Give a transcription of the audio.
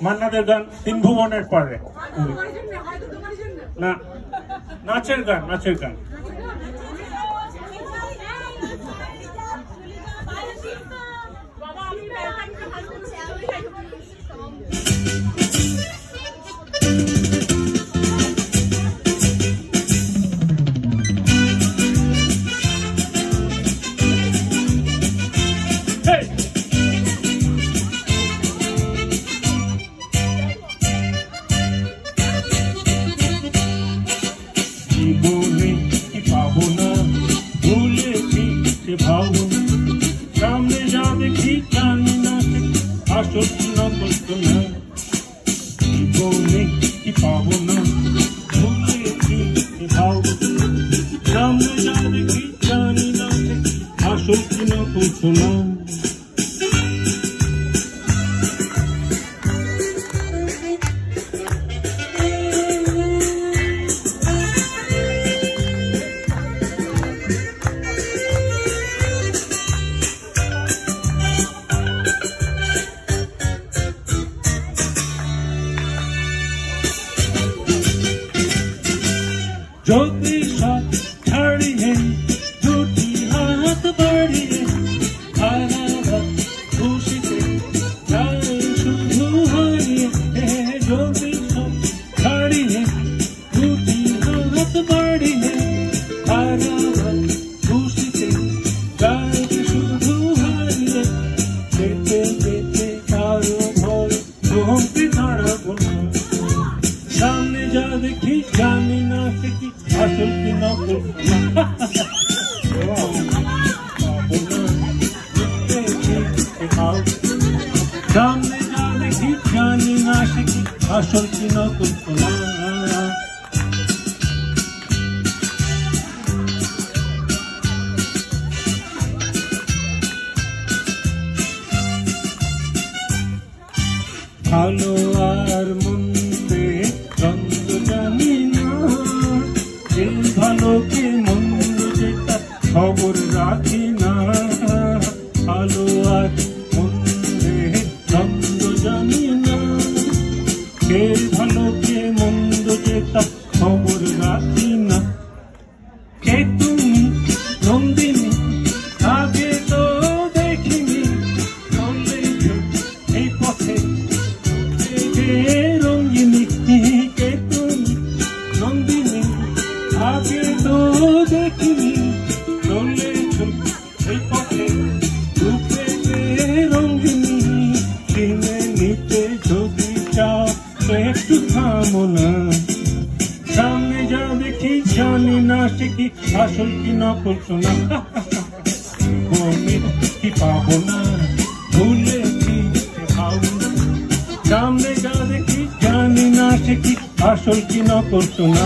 মান্নাদের গান তিন ভুবনের পারে না, নাচের গান, নাচের গান। জীবনে কি পাবো না, ভুলেছি সে ভাবনা, সামনে যা দেখি জানি না আসল নকল না। জীবনে কি পাবো না, ভুলেছি সে ভাবনা, সামনে যা দেখি জানি না আসল নকল না। ज्योति साथ खड़ी है, झूठी हाथ बढ़ी है, हरा खुशी से जाए शुरू हारी है। ज्योति साथ खड़ी है, झूठी हाथ बढ़ी है, हरा खुशी से जाए शुरू हारी है। देते देते तारो भोर घूमती धारा बोला, सामने जा देखी जानी ना सकी আসল কি নকল। সামনে যা দেখি জানি না শিখি আসল কি নকল না। ভালো আর মন্দে দ্বন্দ্ব জানি না, এই ভালো কি মন্দ যেটা খবর রাখি না। ভালো আর মন্দে দ্বন্দ্ব জানি না, কে ভালো কে মন্দ যেটা খবর রাখি না। কে তুমি নন্দিনী, আগে তো দেখিনি, চলেছ এই পথে রঙ্গিনী। কে তুমি নন্দিনী, আগে তো দেখিনি, চলেছ এই পথে রূপে রঙ্গিনী। কিনে নিতে যদি চাও তো একটু থামো না, সামনে যা দেখি জানি না শিখি আসল কি নকল শোনা। কি পাবো না, ভুলেছি ভাবনা, সামনে যা দেখি জানি না শিখি আসল কি নকল শোনা।